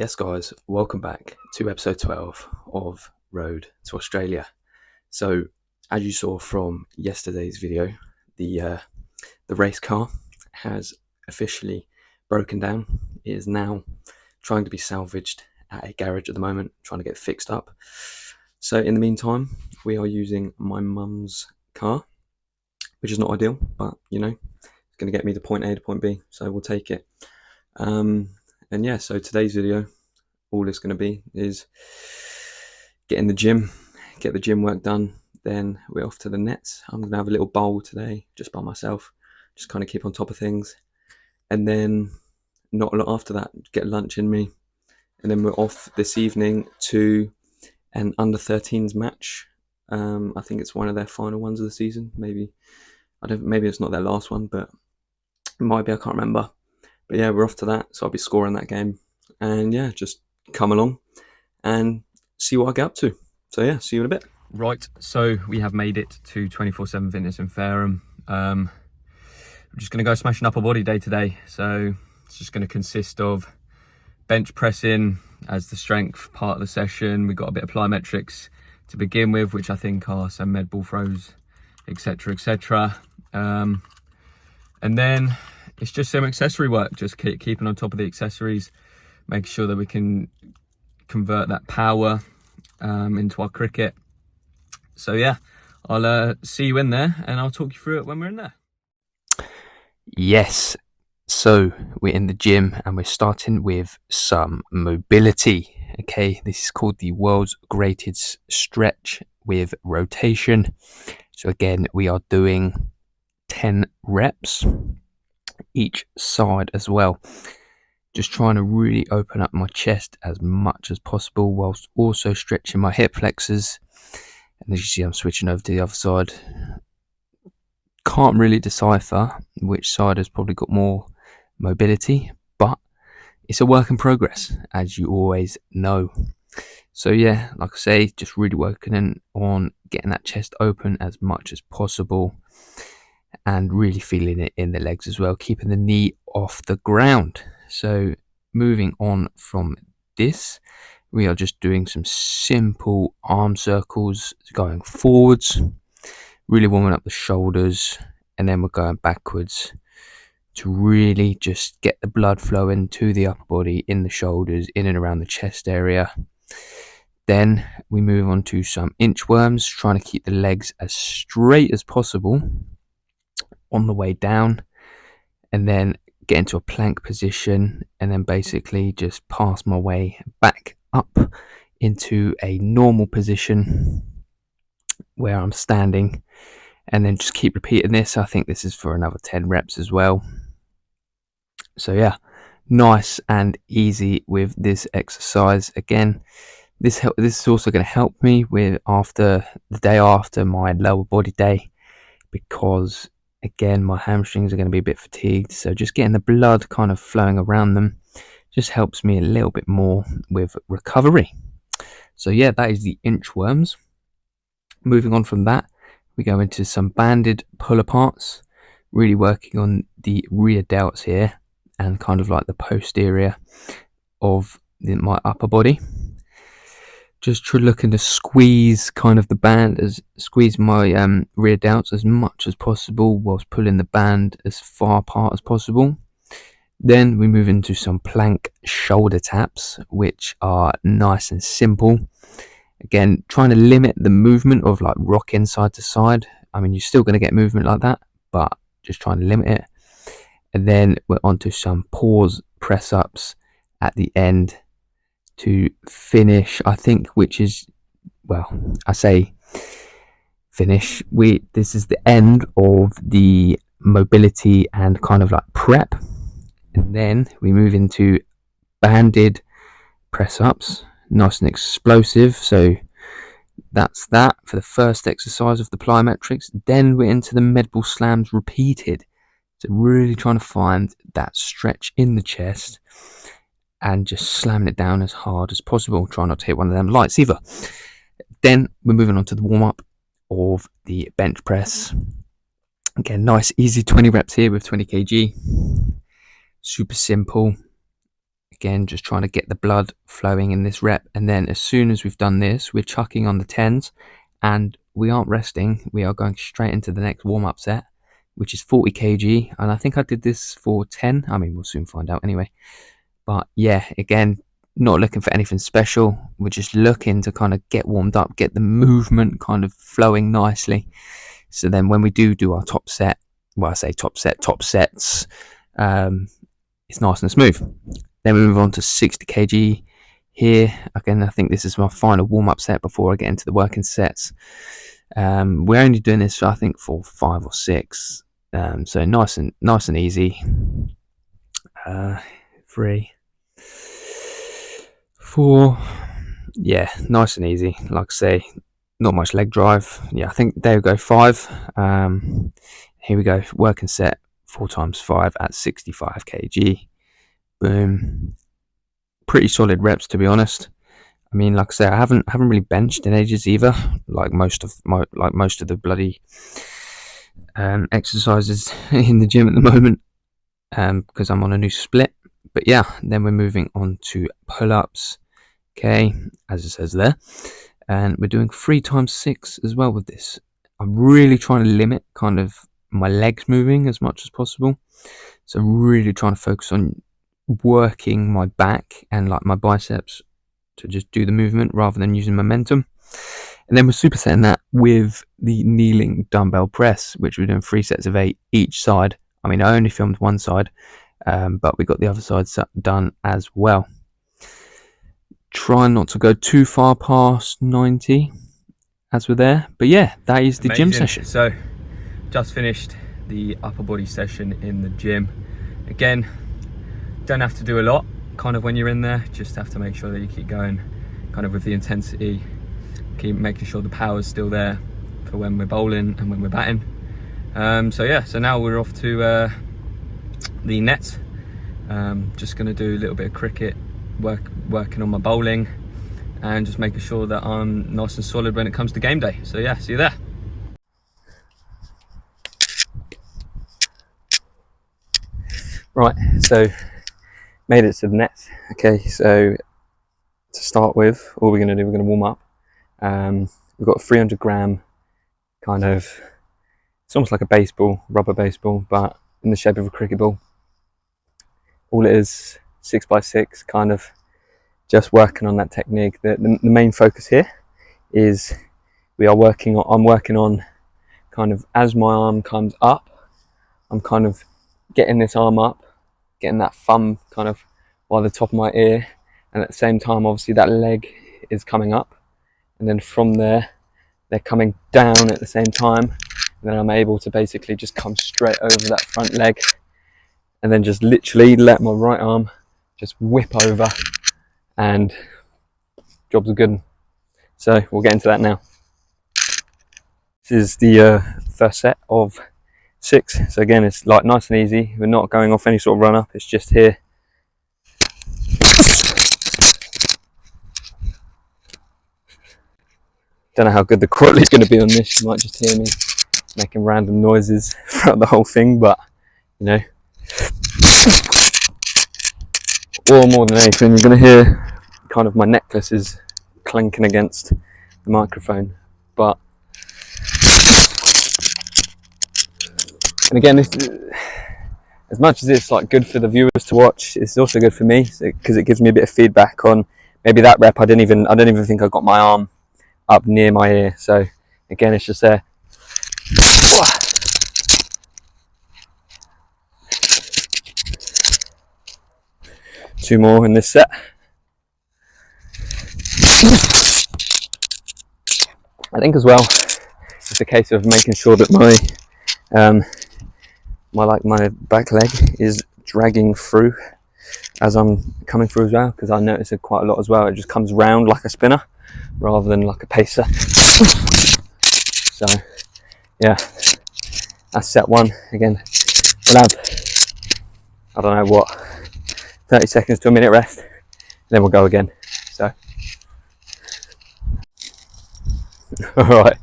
Yes, guys, welcome back to episode 12 of Road to Australia. So, as you saw from yesterday's video, the race car has officially broken down. It is now trying to be salvaged at a garage at the moment, trying to get fixed up. So, in the meantime, we are using my mum's car, which is not ideal, but it's going to get me to point A to point B, so we'll take it. And yeah, so today's video, all it's going to be is get in the gym, get the gym work done. Then we're off to the nets. I'm going to have a little bowl today just by myself, just kind of keep on top of things. And then not a lot after that, get lunch in me. And then we're off this evening to an under 13s match. I think it's one of their final ones of the season. Maybe it's not their last one, but it might be, I can't remember. But yeah, we're off to that, so I'll be scoring that game. And yeah, just come along and see what I get up to. So yeah, see you in a bit. Right, so we have made it to 24/7 Fitness in Fareham. We're just going to go smashing upper body day today. So it's just going to consist of bench pressing as the strength part of the session. We've got a bit of plyometrics to begin with, which I think are some med ball throws, etc, etc. And then it's just some accessory work, just keeping on top of the accessories, making sure that we can convert that power into our cricket. So yeah, I'll see you in there and I'll talk you through it when we're in there. Yes, so we're in the gym and we're starting with some mobility. Okay, this is called the world's greatest stretch with rotation. So again, we are doing 10 reps each side as well. Just trying to really open up my chest as much as possible whilst also stretching my hip flexors. And as you see, I'm switching over to the other side. Can't really decipher which side has probably got more mobility, but it's a work in progress, as you always know. So yeah, like I say, just really working on getting that chest open as much as possible and really feeling it in the legs as well, keeping the knee off the ground. So moving on from this, we are just doing some simple arm circles going forwards, really warming up the shoulders, and then we're going backwards to really just get the blood flowing to the upper body, in the shoulders, in and around the chest area. Then we move on to some inchworms, trying to keep the legs as straight as possible on the way down, and then get into a plank position, and then basically just pass my way back up into a normal position where I'm standing, and then just keep repeating this. I think this is for another 10 reps as well. So yeah, nice and easy with this exercise. Again, this is also going to help me with after the day after my lower body day, because again, my hamstrings are going to be a bit fatigued, so just getting the blood kind of flowing around them just helps me a little bit more with recovery. So yeah, that is the inchworms. Moving on from that, we go into some banded pull aparts, really working on the rear delts here and kind of like the posterior of my upper body. Just looking to squeeze kind of the band, squeeze my rear delts as much as possible whilst pulling the band as far apart as possible. Then we move into some plank shoulder taps, which are nice and simple. Again, trying to limit the movement of like rocking side to side. I mean, you're still going to get movement like that, but just trying to limit it. And then we're onto some pause press ups at the end to finish, I think, which is, well, I say finish. This is the end of the mobility and kind of like prep, and then we move into banded press ups, nice and explosive. So that's that for the first exercise of the plyometrics. Then we're into the med ball slams repeated. So really trying to find that stretch in the chest and just slamming it down as hard as possible. Try not to hit one of them lights either. Then we're moving on to the warm-up of the bench press. Again, nice, easy 20 reps here with 20 kg. Super simple. Again, just trying to get the blood flowing in this rep. And then as soon as we've done this, we're chucking on the 10s and we aren't resting. We are going straight into the next warm-up set, which is 40 kg. And I think I did this for 10. I mean, we'll soon find out anyway. But yeah, again, not looking for anything special. We're just looking to kind of get warmed up, get the movement kind of flowing nicely. So then when we do our top set, well, I say top sets, it's nice and smooth. Then we move on to 60 kg here. Again, I think this is my final warm-up set before I get into the working sets. We're only doing this, I think, for 5 or 6. So nice and easy. 3, 4. Yeah, nice and easy. Like I say, not much leg drive. Yeah, I think there we go, 5. Here we go, working set 4 times 5 at 65 kg. Boom. Pretty solid reps, to be honest. I mean, like I say, I haven't really benched in ages either, like most of the bloody exercises in the gym at the moment, because I'm on a new split. But yeah, then we're moving on to pull-ups, okay, as it says there, and we're doing 3 times 6 as well with this. I'm really trying to limit kind of my legs moving as much as possible, so I'm really trying to focus on working my back and like my biceps to just do the movement rather than using momentum. And then we're supersetting that with the kneeling dumbbell press, which we're doing 3 sets of 8 each side. I mean, I only filmed one side, but we got the other side done as well. Try not to go too far past 90 as we're there. But yeah, that is the gym session. So just finished the upper body session in the gym. Again, don't have to do a lot kind of when you're in there, just have to make sure that you keep going kind of with the intensity, keep making sure the power's still there for when we're bowling and when we're batting. So yeah, so now we're off to the nets. Just going to do a little bit of cricket, working on my bowling and just making sure that I'm nice and solid when it comes to game day. So yeah, see you there. Right, so made it to the nets. Okay, so to start with, all we're going to do, we're going to warm up. We've got a 300 gram kind of, it's almost like a baseball, rubber baseball, but in the shape of a cricket ball. All it is, 6x6, kind of just working on that technique. The main focus here is I'm working on kind of as my arm comes up, I'm kind of getting this arm up, getting that thumb kind of by the top of my ear, and at the same time obviously that leg is coming up, and then from there they're coming down at the same time, and then I'm able to basically just come straight over that front leg and then just literally let my right arm just whip over, and job's a good one. So we'll get into that now. This is the first set of 6. So again, it's like nice and easy. We're not going off any sort of run up, it's just here. Don't know how good the quality is going to be on this. You might just hear me making random noises throughout the whole thing, but you know, or more than anything, you're going to hear kind of my necklace is clanking against the microphone. But and again, as much as it's like good for the viewers to watch, it's also good for me because it gives me a bit of feedback on maybe that rep. I don't even think I got my arm up near my ear. So again, it's just there. 2 more in this set. I think as well, it's a case of making sure that my back leg is dragging through as I'm coming through as well, because I notice it quite a lot as well. It just comes round like a spinner rather than like a pacer. So yeah, that's set 1. Again, we'll have, I don't know what, 30 seconds to a minute rest, and then we'll go again. So alright,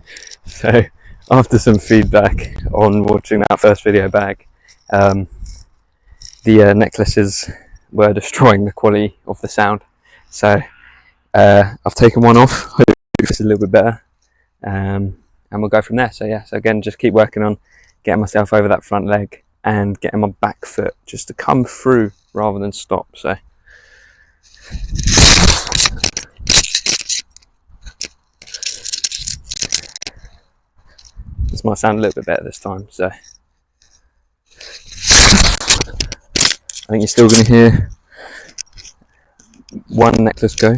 so after some feedback on watching that first video back, the necklaces were destroying the quality of the sound. So I've taken one off. Hopefully it's a little bit better, and we'll go from there. So yeah, so again, just keep working on getting myself over that front leg and getting my back foot just to come through rather than stop. So this might sound a little bit better this time. So I think you're still going to hear one necklace go,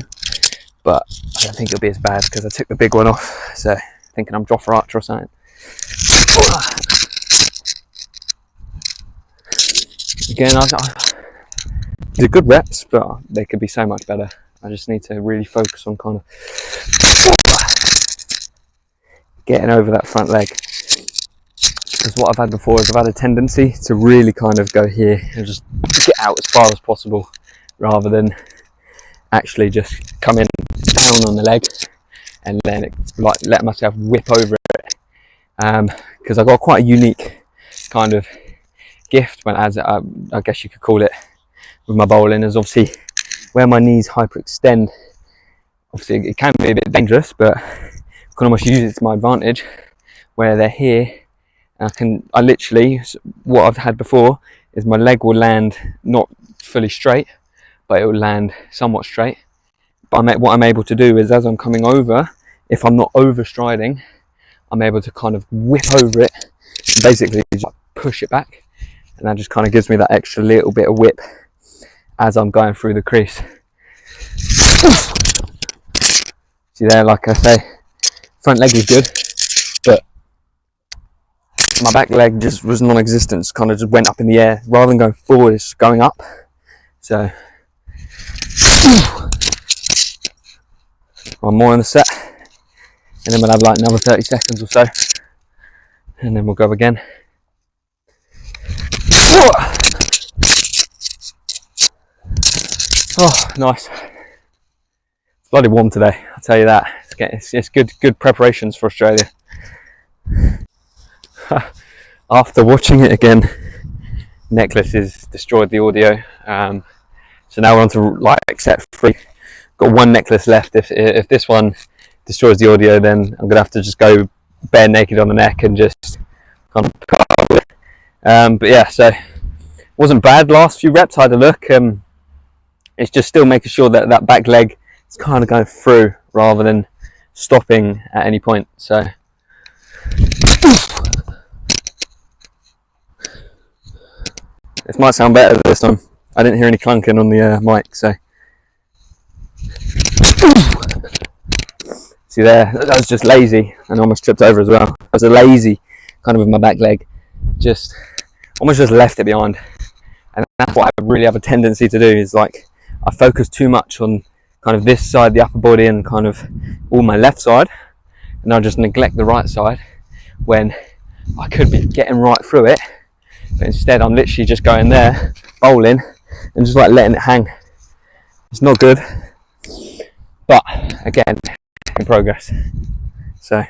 but I don't think it'll be as bad because I took the big one off. So thinking I'm Jofra Archer or something. Again, they're good reps, but they could be so much better. I just need to really focus on kind of getting over that front leg. Because what I've had before is I've had a tendency to really kind of go here and just get out as far as possible, rather than actually just coming down on the leg and then let myself whip over it. Because I've got quite a unique kind of gift, when as I guess you could call it, with my bowling, is obviously where my knees hyperextend. Obviously it can be a bit dangerous, but I can almost use it to my advantage, where they're here and I literally, what I've had before is my leg will land not fully straight, but it will land somewhat straight. But what I'm able to do is, as I'm coming over, if I'm not overstriding, I'm able to kind of whip over it and basically just push it back, and that just kind of gives me that extra little bit of whip as I'm going through the crease. See there, like I say, front leg was good, but my back leg just was non-existent. Kind of just went up in the air rather than going forward, it's going up. So one more in the set, and then we'll have like another 30 seconds or so, and then we'll go again. Oh, nice. It's bloody warm today, I'll tell you that. It's good preparations for Australia. After watching it again, necklace has destroyed the audio. So now we're on to like set 3. Got one necklace left. If this one destroys the audio, then I'm gonna have to just go bare naked on the neck and just kind of cut with it. But yeah, so wasn't bad. Last few reps I had a look. It's just still making sure that that back leg is kind of going through rather than stopping at any point. So this might sound better this time. I didn't hear any clunking on the mic, so. See there, I was just lazy and almost tripped over as well. I was lazy kind of with my back leg, just almost just left it behind. And that's what I really have a tendency to do, is like I focus too much on kind of this side, the upper body, and kind of all my left side, and I just neglect the right side when I could be getting right through it. But instead I'm literally just going there, bowling, and just like letting it hang. It's not good, but again, in progress. So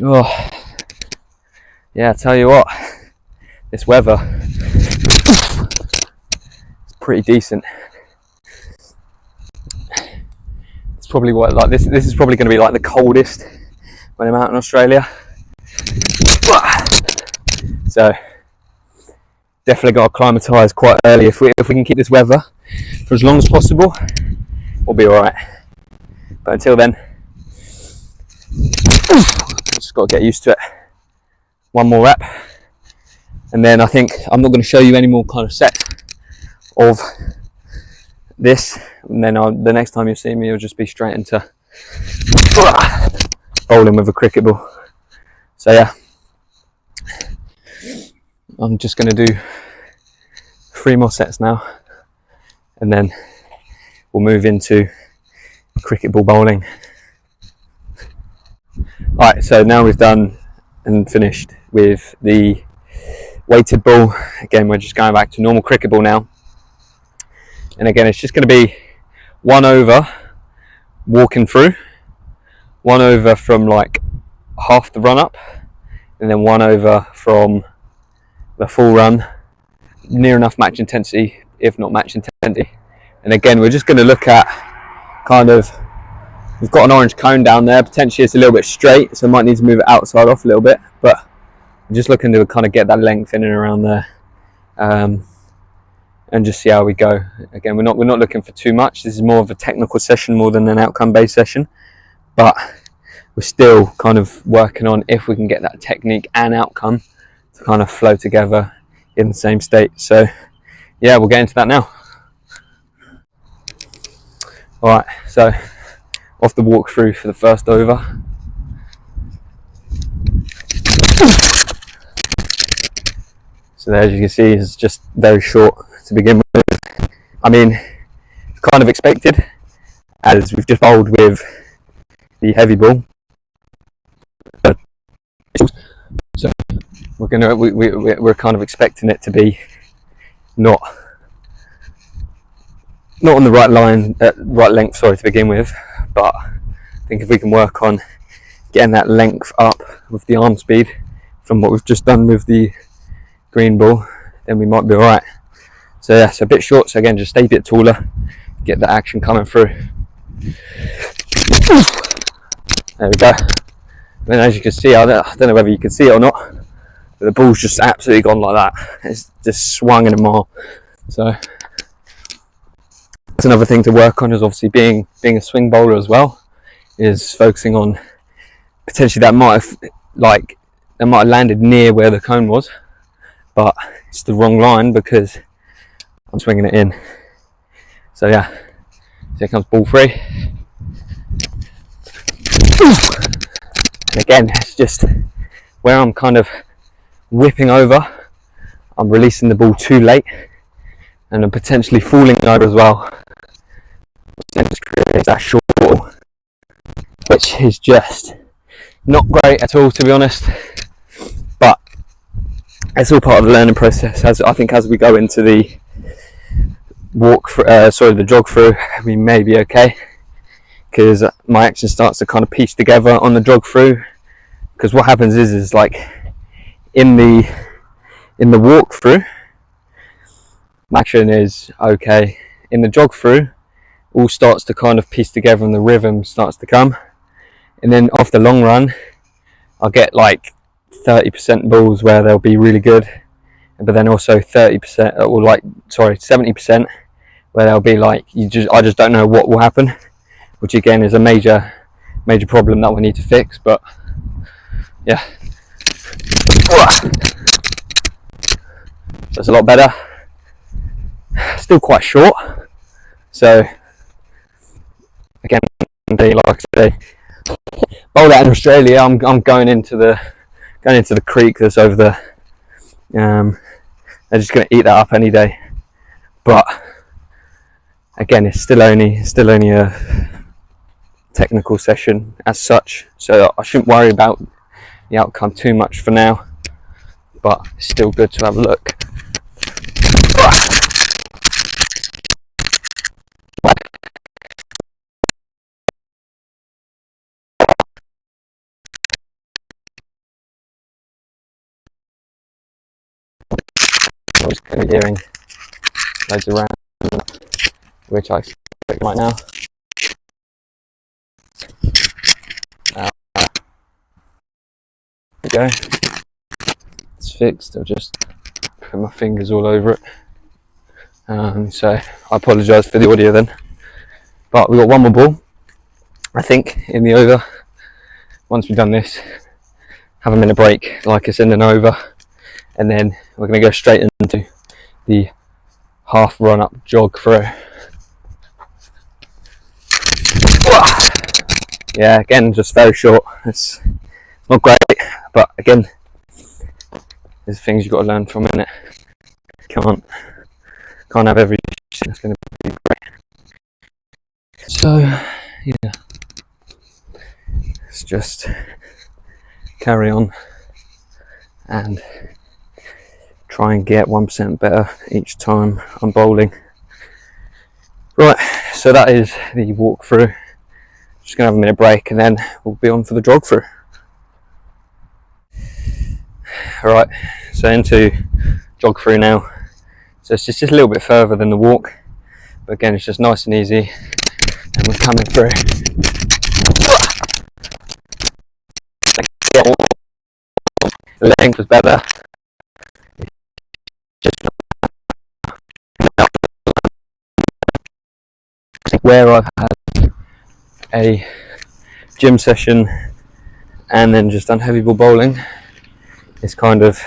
oh yeah, I tell you what, this weather is pretty decent. It's probably what, like this is probably going to be like the coldest when I'm out in Australia. So definitely got to acclimatise quite early. If we can keep this weather for as long as possible, we'll be all right. But until then, just got to get used to it. One more rep, and then I think I'm not going to show you any more kind of sets of this. And then the next time you see me, you'll just be straight into bowling with a cricket ball. So yeah, I'm just going to do 3 more sets now, and then we'll move into cricket ball bowling. Alright, so now we've done and finished with the weighted ball. Again, we're just going back to normal cricket ball now. And again, it's just going to be 1 over walking through, 1 over from like half the run up, and then one over from the full run, near enough match intensity, if not match intensity. And again, we're just going to look at kind of, we've got an orange cone down there, potentially it's a little bit straight, so I might need to move it outside off a little bit, but I'm just looking to kind of get that length in and around there, and just see how we go. Again, we're not looking for too much. This is more of a technical session more than an outcome based session, but we're still kind of working on if we can get that technique and outcome to kind of flow together in the same state. So yeah, we'll get into that now. All right, so off the walkthrough for the first over. So there, as you can see, it's just very short to begin with. I mean, it's kind of expected, as we've just bowled with the heavy ball. So we're kind of expecting it to be not on the right line, right length, sorry, to begin with. But I think if we can work on getting that length up with the arm speed from what we've just done with the green ball, then we might be alright. So yeah, it's a bit short, so again, just stay a bit taller, get the action coming through. There we go. And as you can see, I don't know whether you can see it or not, but the ball's just absolutely gone like that. It's just swung in a mile. So that's another thing to work on, is obviously being a swing bowler as well, is focusing on potentially that might have landed near where the cone was, but it's the wrong line because I'm swinging it in. So yeah, so here comes ball 3. And again, it's just where I'm kind of whipping over, I'm releasing the ball too late, and I'm potentially falling over as well, which just creates that short ball, which is just not great at all, to be honest. But it's all part of the learning process. As I think as we go into the the jog through, we may be okay, because my action starts to kind of piece together on the jog through. Because what happens is like in the walk through, my action is okay. In the jog through, all starts to kind of piece together and the rhythm starts to come. And then off the long run, I'll get like 30% balls where they'll be really good, but then also 30% or 70% where they'll be like I just don't know what will happen, which again is a major problem that we need to fix. But yeah, that's a lot better. Still quite short, so again, like I say, bowl that in Australia, I'm going into the creek that's over there. They're just going to eat that up any day. But again, it's still only a technical session as such, so I shouldn't worry about the outcome too much for now. But it's still good to have a look. I'm just going to be hearing loads around, which I expect right now. There we go. It's fixed. I'll just put my fingers all over it. So I apologise for the audio then. But we've got one more ball, I think, in the over. Once we've done this, have a minute break, like it's in an over, and then we're going to go straight into the half run up jog through. Yeah, again, just very short. It's not great, but again, there's things you've got to learn from, innit? Can't have everything that's going to be great. So yeah, let's just carry on and try and get 1% better each time I'm bowling. Right, so that is the walkthrough. Just gonna have a minute break and then we'll be on for the jog through. Right, so into jog through now. So it's just a little bit further than the walk, but again it's just nice and easy, and we're coming through. The length was better. Just where I've had a gym session and then just done heavy ball bowling, it's kind of,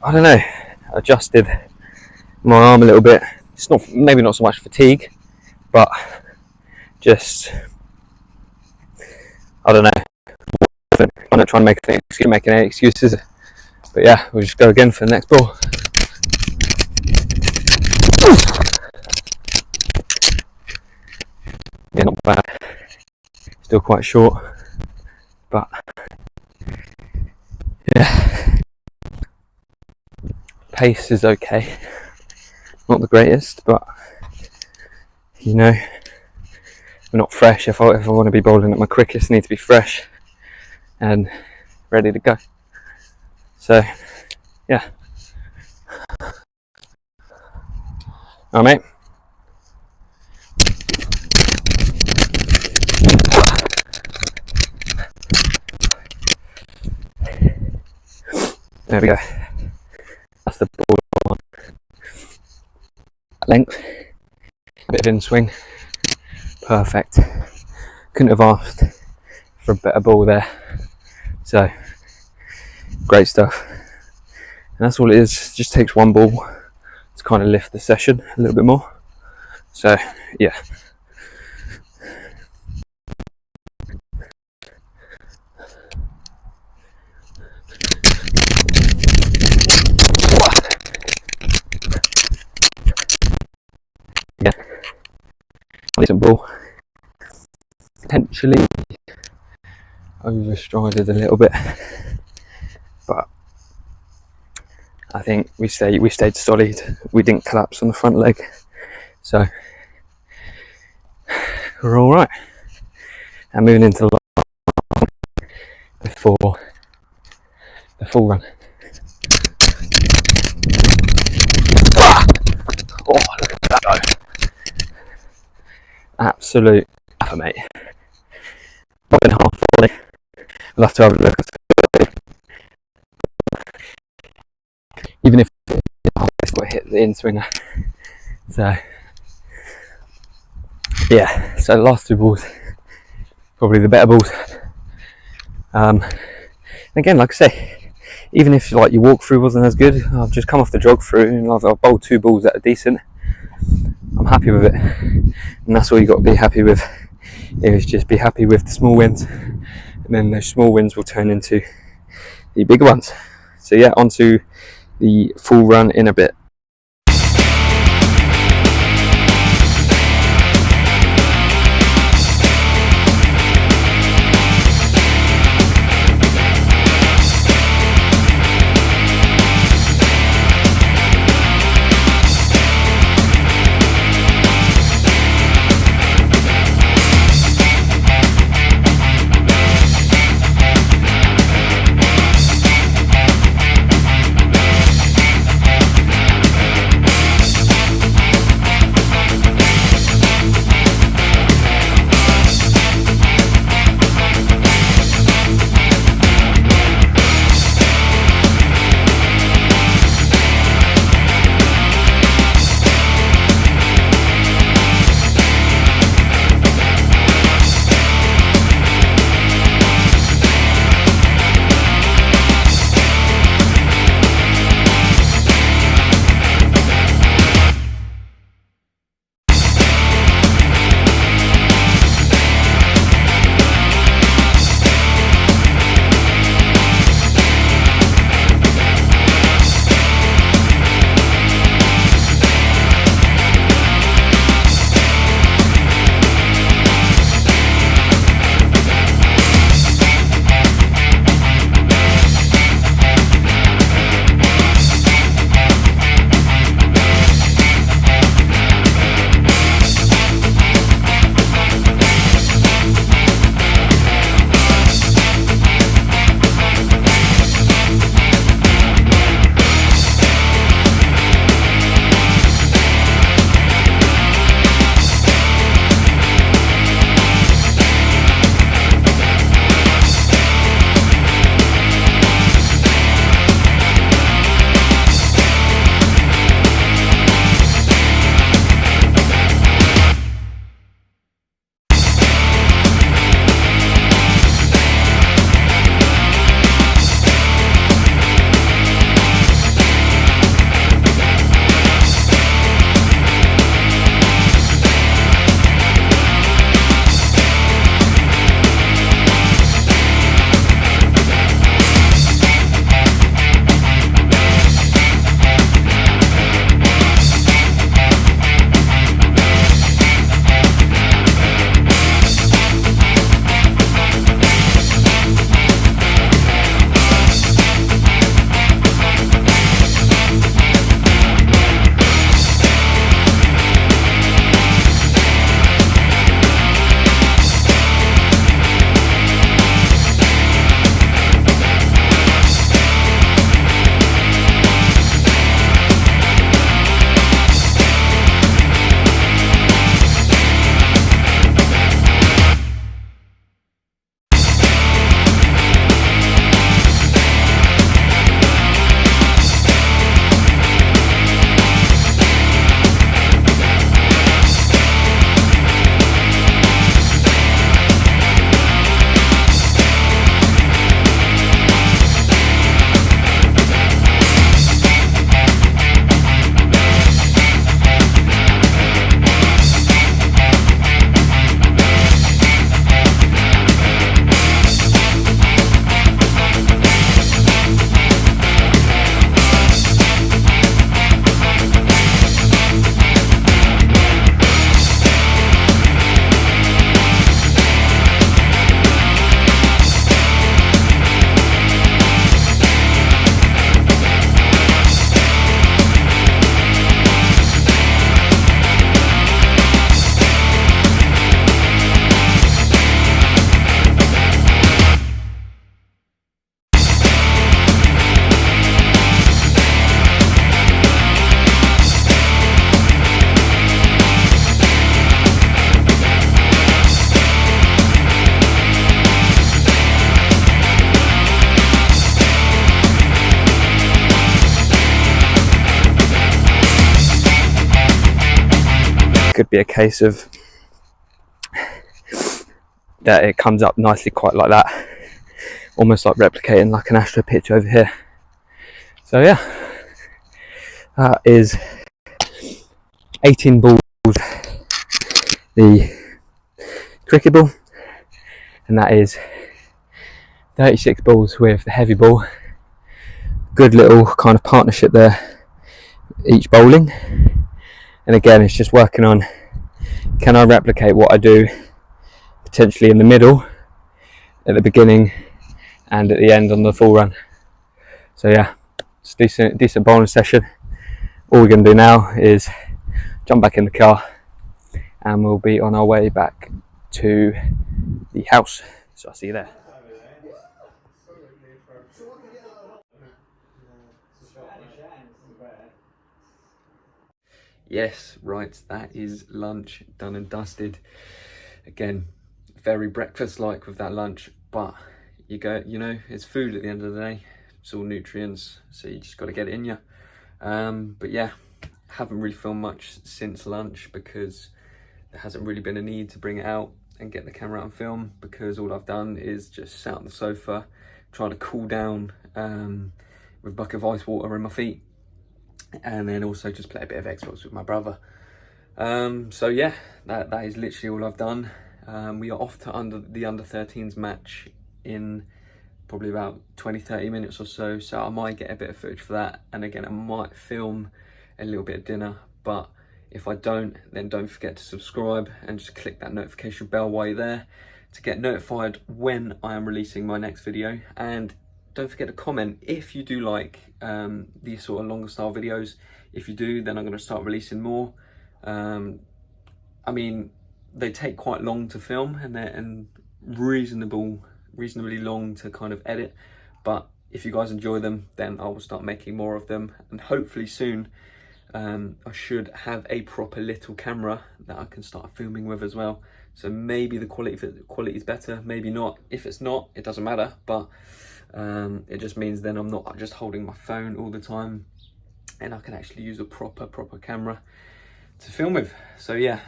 I don't know, adjusted my arm a little bit. It's not, maybe not so much fatigue, but just, I don't know, I'm not trying to make any excuses, but yeah, we'll just go again for the next ball. Yeah, not bad, still quite short, but yeah, pace is okay, not the greatest, but you know, we're not fresh. If I want to be bowling at my quickest, I need to be fresh and ready to go. So yeah, all right, mate. There we go. That's the ball one. Length, a bit of in swing, perfect. Couldn't have asked for a better ball there. So great stuff. And that's all it is. It just takes one ball to kind of lift the session a little bit more. So yeah. Yeah, decent ball. Potentially overstrided a little bit, but I think we stayed solid. We didn't collapse on the front leg, so we're all right. And moving into the before the full run. Oh, look at that though! Absolute effort, mate. Not been half volley. We'll have to have a look at it. Even if it hit the in swinger. So yeah, so the last two balls, probably the better balls. Again, like I say, even if like your walkthrough wasn't as good, I've just come off the jog through and I've bowled two balls that are decent. I'm happy with it, and that's all you got to be happy with. Is just be happy with the small wins, and then those small wins will turn into the bigger ones. So yeah, on to the full run in a bit. could be a case of that it comes up nicely quite like that, almost like replicating like an Astro pitch over here. So yeah, that is 18 balls, the cricket ball, and that is 36 balls with the heavy ball. Good little kind of partnership there, each bowling. And again, it's just working on, can I replicate what I do potentially in the middle, at the beginning and at the end on the full run. So yeah, it's a decent bowling session. All we're going to do now is jump back in the car and we'll be on our way back to the house. So I'll see you there. Yes, right, that is lunch done and dusted. Again, very breakfast-like with that lunch, but you know, it's food at the end of the day. It's all nutrients, so you just got to get it in you. But yeah, haven't really filmed much since lunch because there hasn't really been a need to bring it out and get the camera out and film, because all I've done is just sat on the sofa, trying to cool down with a bucket of ice water in my feet, and then also just play a bit of Xbox with my brother. So yeah, that is literally all I've done. We are off to the under 13s match in probably about 20-30 minutes or so, so I might get a bit of footage for that, and again I might film a little bit of dinner. But if I don't, then don't forget to subscribe and just click that notification bell while you're there to get notified when I am releasing my next video. And don't forget to comment if you do like these sort of longer style videos. If you do, then I'm going to start releasing more. I mean, they take quite long to film and they're reasonably long to kind of edit, but if you guys enjoy them, then I will start making more of them, and hopefully soon I should have a proper little camera that I can start filming with as well. So maybe the quality is better, maybe not. If it's not, it doesn't matter, but it just means then I'm not just holding my phone all the time, and I can actually use a proper camera to film with. So yeah,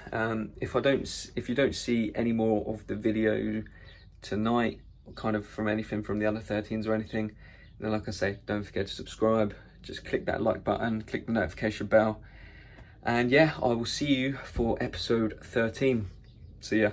if you don't see any more of the video tonight, kind of from anything from the under 13s or anything, then like I say, don't forget to subscribe. Just click that like button, click the notification bell, and yeah, I will see you for episode 13. See ya.